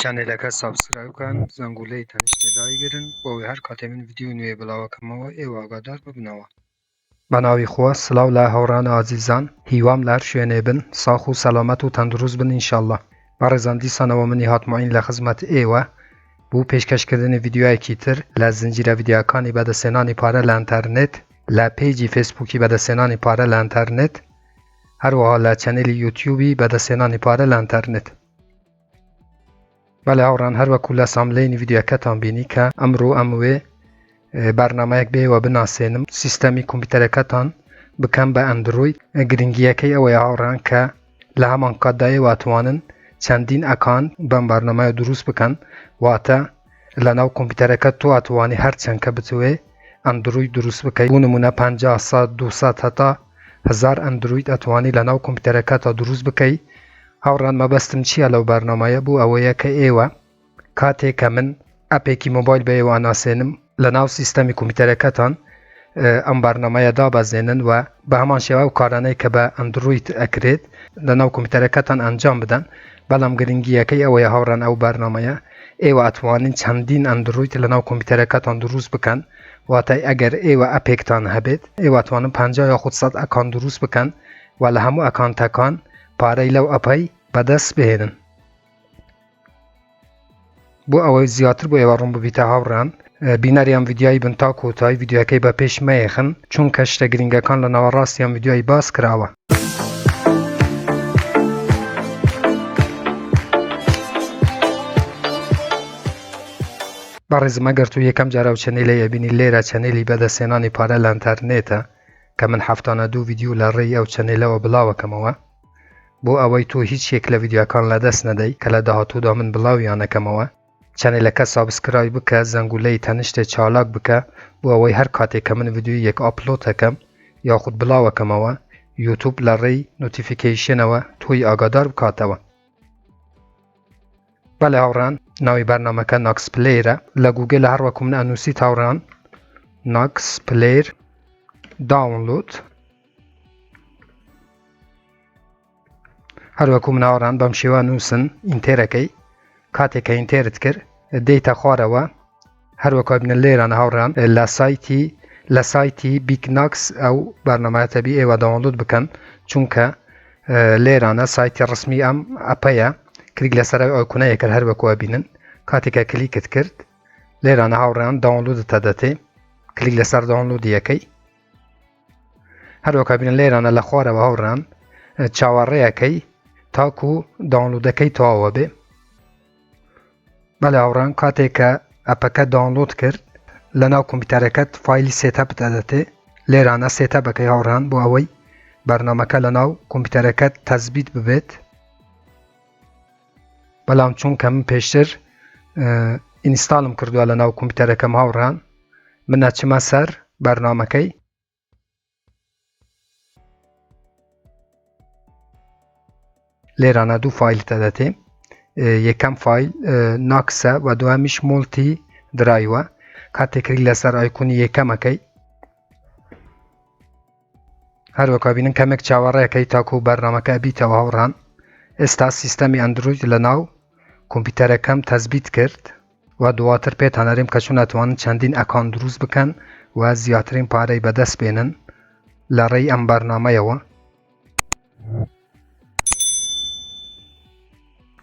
چەنێلەکە سابسکرایب بکەن زەنگوولەی تەنیشتێ دایگرن بۆ ئەوەی هەر کاتێ من ڤیدیۆ نوێ بڵاوەکەمەوە ئێوە ئاگادار ببنەوە. بە ناوی خوا سڵاو لە هاوڕان ئازیزان، هیوام لە هەر شوێنێ بن ساخ و سەلامەت و تەندروست بن ئینشاءڵڵا. بەڕێزان دیسانەوە منی هاتماین لە خزمەت ئێوە بۆ پێشکەشکردنی ڤیدیۆیەکی تر لە زنجیرە ڤیدیۆکانی بەدەستهێنانی پارە لە ئینتەرنێت، لە پێیجی فێسبووکی بەدەستهێنانی پارە لە ئینتەرنێت، هەروەها لە چەنێلی یوتیوبی بەدەستهێنانی پارە لە ئینتەرنێت. بەڵێ هاوڕان هەروەکو لە ساملەیەنی ڤیدیۆکەتان بینی کە ئەمڕۆ ئەموێ بەرنامەیەک بێوە بناسێنم سیستەمی کۆمپیوتەرەکەتان بکەم بە ئەندروید. گرنگیەکەی ئەوەیە هاوڕان کە لە هەمان کاتدایە واتوانن چەندین ئەکان بەم بەرنامەیە دروست بکەن، واتە لە ناو کۆمپیوتەرەکەت تۆ ئەتوانی هەرچەند کە بتوێ ئەندروید دروست بکەیت. بۆ نمونە 50 100 200 هەتا 1000 ئەندروید ئەتوانی لە ناو کۆمپیوتەرەکەتە دروست بکەیت. هاوڕان مەبەستم چییە لەو بەرنامەیە؟ بوو ئەوەیە کە ئێوە کاتێک کە من ئەپێکی مۆبایل بە ئێوە ناسێنم لە ناو سیستەمی کۆمپیوتەرەکەتان ئەم بەرنامەیە دابەزێنن و بە هەمان شێوە و کارانەی کە بە ئەندروید ئەکرێت لە ناو کۆمپیوتەرەکەتان ئەنجام بدەن. بەڵام گرنگیەکەی ئەوەیە هاوڕان ئەو بەرنامەیە ئێوە ئەتوانین چەندین ئەندروید لە ناو کۆمپیوتەرەکەتان دروست بکەن، واتای ئەگەر ئێوە ئەپێکتان هەبێت ئێوە ئەتوانن 50 یاخود 100 ئەکان دروست بکەن و لە هەموو ئەکانتەکان پارەی لەو ئەپەی بەدەست بهێنن. بۆ ئەوەی زیاتر بۆ ئێوە ڕوون ببیتە هاوڕان، بینەریان ڤیدیۆی بن تا کۆتایی ڤیدیۆەکەی بە پێش مەیەخن چونکە شتە گرنگەکان لە ناوەڕاستیان ڤیدیۆی باس کراوە. بەڕێزم ئەگەر تو یەکەم جارە و چەنێلە ئەبینی لێرە چەنێلی بەدەستهێنانی پارە لە ئینتەرنێتە کە من هەفتانە 2 ڤیدیۆ لە ڕێی ئەو چەنێلەوە بڵاوەکەمەوە بۆ ئەوەی تۆ هیچ یەک لە ڤیدیۆکان لە دەست نەدەی کە لە داهاتوودا من بڵاویانەکەمەوە. چەنێلەکە سابسکرایب بکە، زەنگوولەی تەنیشتێ چالاک بکە بۆ ئەوەی هەر کاتێک کە من ڤیدیۆ یەک ئاپلۆد دەکەم یاخود بڵاوەکەمەوە یوتیوب لە ڕێی نۆتیفیکەیشنەوە تۆی ئاگادار بکاتەوە. بەڵێ هاوڕان ناوی بەرنامەکە ناکس پلەیرە، لە گوگل هەروەکو من ئەنووسیت هاوڕان ناکس پلەیر داونلود، هەروەکو من هاوڕان بەم شێوە نووسن ئینتێرەکەی، کاتێک کە ئینتێرت کرد دەیتە خوارەوە. هەروەکو بنە لێرانە هاوڕان لە سایتی بیکناکس ئەو بەرنامەتەبی ئێوە داونلود بکەن چونکە لێرانە سایتی ڕسمی ئەم ئەپەیە. کلیک لەسەر ئایکۆنەیە کرد هەروەکو بینن، کاتێکە کلیکت کرد لێرانە هاوڕان داونلودتە دەتێ، کلیک لەسەر داونلودیەکەی. هەروەکو بینن لێرانە لە خوارەوە هاوڕان چاوەڕێیەکەی تاکو داونلودەکەی تەواوە بێ. بەڵێ هاوڕان کاتێک کە ئەپەکە داونلود کرد لە ناو کۆمپیوتەرەکەت فایلی سێتەپت دەدەتێ. لێرانە سێتەپەکەی هاوڕان بۆ ئەوەی بەرنامەکە لە ناو کۆمپیوتەرەکەت تەزبیت ببێت. بەڵام چونکە من پێشتر ئینستاڵم کردووە لە ناو کۆمپیوتەرەکەم هاوڕان، من ئەچمە سەر بەرنامەکەی، لێرانە دوو فایلتە دەتێ، یەکەم فایل ناکسە و دووەمیش مۆڵتی درایوە. کاتێک کلیک لەسەر ئایکۆنی یەکەمەکەی هەروەکو بینن کەمێک چاوەڕێەکەی تاکو بەرنامەکە بیتەوە هاوڕان. ئێستا سیستەمی ئەندروید لە ناو کۆمپیوتەرەکەم تەزبیت کرد و دواتر پێتان ئەرێم کە چۆن ئەتوانن چەندین ئەکان دروست بکەن و زیاترین پارەی بەدەست بێنن لە ڕێی ئەم بەرنامەیەوە.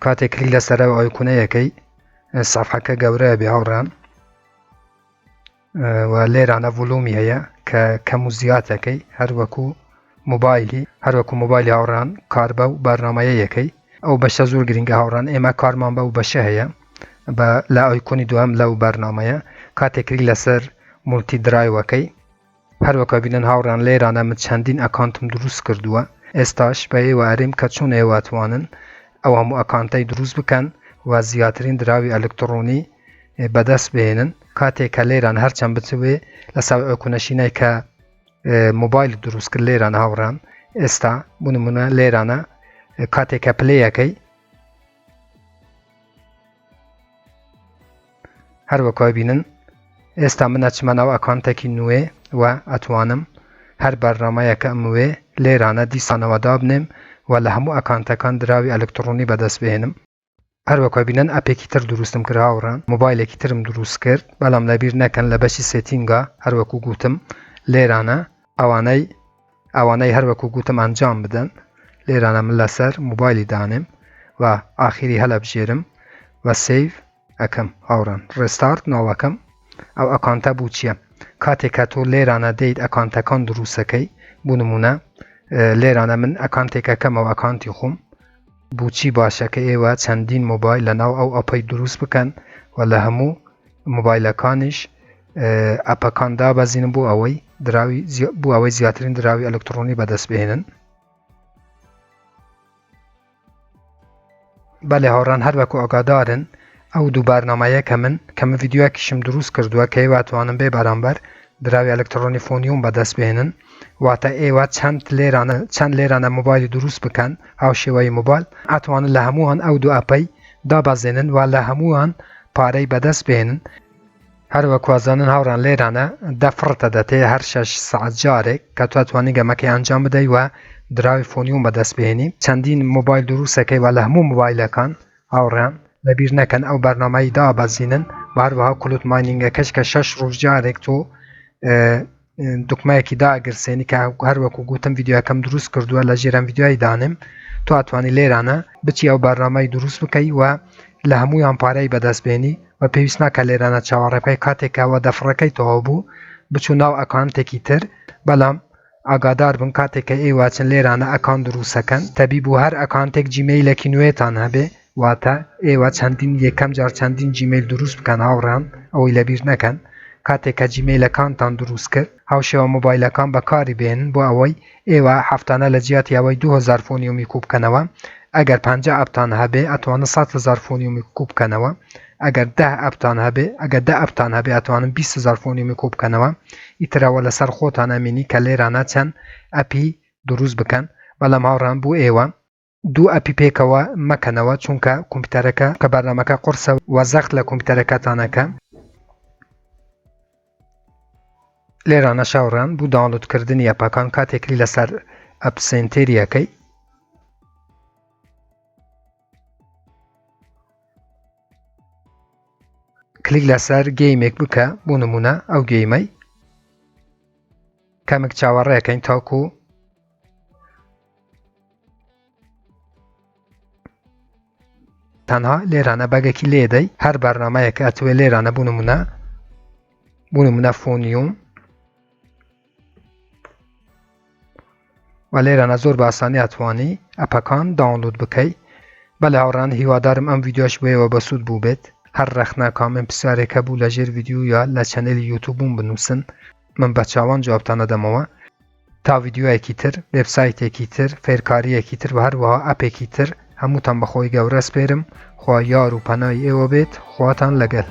کاتێک کلیک لەسەر ئایکۆنەیەکەی سەفحەکە گەورەیە بێ هاوڕان و لێرانە ڤۆلۆمی هەیە کە کەم و زیاتەکەی، هەروەکو مۆبایلی هاوڕان کار بەو بەرنامەیە یەکەی. ئەو بەشە زۆر گرنگە هاوڕان، ئێمە کارمان بەو بەشە هەیە لە ئایکۆنی دوام لەو بەرنامەیە. کاتێک کلیک لەسەر مولتی درایوەکەی هەروەکو بینن هاوڕان لێرانە من چەندین ئەکانتم دروست کردووە. ئێستاش بە ئێوە ئەرێم کە چۆن ئێوە ئەتوانن ئەو هەموو ئەکانتەی دروست بکەن و زیاترین دراوی ئەلکترۆنی بەدەست بهێنن. کاتێک کە لێران هەرچەند بچوێ لەسەر ئایکۆنەشینەی کە مۆبایل دروست کرد لێرانە هاوڕان، ئێستا بۆ نمونە لێرانە کاتێک کە پلەیەکەی هەروەکو بینن ئێستا من ئەچمە ناو ئەکانتێکی نوێ و ئەتوانم هەر بەرنامەیەکە ئەموێ لێرانە دیسانەوە دابنێم و لە هەموو ئەکانتەکان دراوی ئەلکترۆنی بەدەست بهێنم. هەروەکو بینن ئەپێکی تر دروستم کرد هاوڕان مۆبایلێکی ترم دروست کرد بەڵام لەبیر نەکەن لە بەشی سێتینگە هەروەکو گوتم لێرانە ئەوانەی هەروەکو گوتم ئەنجام بدەن لێرانە من لەسەر مۆبایلی دانم و ئاخیری هەلەبژێرم و سیڤ ئەەکەم هاوڕان ڕێستارت ناوەکەم ئەو ئەکانتە بوو چییە کاتێکە تۆ لێرانە دەیت ئەکانتەکان دروستەکەی بوو نمونە لێرانە من ئەکانتێکەکەمەوە ئەکانتی خۆم بوچی باشە کە ئێوە چەندین مۆبایل لەناو ئەو ئەپەی دروست بکەن و لە هەموو مۆبایلەکانیش ئەپەکان دابەزینن بۆ ئەوەی زیاترین دراوی ئەلکترۆنی بەدەست بهێنن بەڵێ هاوڕان هەروەکو ئاگادارن ئەو دوو بەرنامەیە کە من ڤیدیۆیەکیشم دروست کردووە کە ئێوە ئەتوانن بێ بەرامبەر دراوی ئەلکترۆنی فۆنیوم بەدەست بهێنن واتە ئێوە چەند لێرانە مۆبایلی دروست بکەن ئەو شێوەی مۆبایل ئەتوانن لە هەمووان ئەو دوو ئەپەی دابەزێنن و لە هەمووان پارەی بەدەست بهێنن هەروەکوازانن هاوڕان لێرانە دەفڕتە دەتێ هەر 6 سەعات جارێک کە تو ئەتوانی گەمەکەی ئەنجام بدەی و دراوی فۆنیوم بەدەست بهێنی چەندین مۆبایل دروستەکەی و لە هەموو مۆبایلەکان هاوڕان لەبیر نەکەن ئەو بەرنامەی دابەزینن و هەروەها کلوت ماینینگەکەش کە 6 ڕۆژ جارێک تۆ دوکمەیەکی داگرسێنی کە هەروەکو گوتم ڤیدیۆەکەم دروست کردووە لە ژێرم ڤیدیۆی دانم تو ئەتوانی لێرانە بچی ئەو بەرنامەی دروست بکەی و لە هەموویان پارەی بەدەست بێنی و پێویست ناکە لێرانە چاوەڕێپەی کاتێکەوە دەفڕەکەی تەواو بوو بچوو ناو ئەکانتێکی تر بەڵام ئاگادار بن کاتێککە ئێوە چەند لێرانە ئەکان دروستەکەن تەبی بوو هەر ئەکانتێک جیمەیلێکی نوێتان هەبێ واتە ئێوە چەندین یەکەم جار چەندین جیمەیل دروست بکەن هاوڕان ئەوەی لەبیر نەکەن کاتێککە جیمەیلەکانتان دروست کرد هاوشێوە مۆبایلەکان بەکاری بێنن بۆ ئەوەی ئێوە هەفتانە لە جیاتی ئەوەی 2000 فۆنیومی کوب بکەنەوە ئەگەر 50 ئەپتان هەبێ ئەتوانن 100,000 فۆنیومی کوب بکەنەوە ئەگەر 10 ئەپتان هەبێ ئەتوانن 20,000 فۆنیومی کوب بکەنەوە ئیترەوە لەسەر خۆتان ئەمینی کە لێرانە چەند ئەپی دروست بکەن بەڵام هاوڕان بوو ئێوە دوو ئەپی پێکەوە مەکەنەوە چونکە کۆمپیوتەرەکە کە بەرنامەکە قورسە و زەخت لە کۆمپیوتەرەکەتانەکە لێرانە شاوڕان بوو داونلودکردنی ئەپەکان کاتێکلی لەسەر ئەپ سێنتێریەکەی کلیک لەسەر گەیمێک بکە بۆ نمونە ئەو گەیمەی کەمێک چاوەڕێەکەین تاکو تەنها لێرانە بەگێکی لێدەی هەر بەرنامەیەکە ئەتوێ لێرانە بوو نمونە فۆنیوم و لێرانە زۆر بە ئاسانی ئەتوانی ئەپەکان داونلود بکەی بەڵێ هاوڕان هیوادارم ئەم ڤیدیۆش بۆیەوە بەسوود بوو بێت هەر ڕەخنا کامنت پرسیارێکە بوو لە ژێر ڤیدیۆ یا لە چەنێلی یوتیوبم بنووسن من بە چاوان جوابتان دەدەمەوە تا ڤیدیۆیەکی تر وێبسایتێکی تر فێرکاریەکی تر و هەروەها ئەپێکی تر هەمووتان بەخۆی گەورە سپێرم خوا یار و پەنای ئێوە بێت خواتان لەگەڵ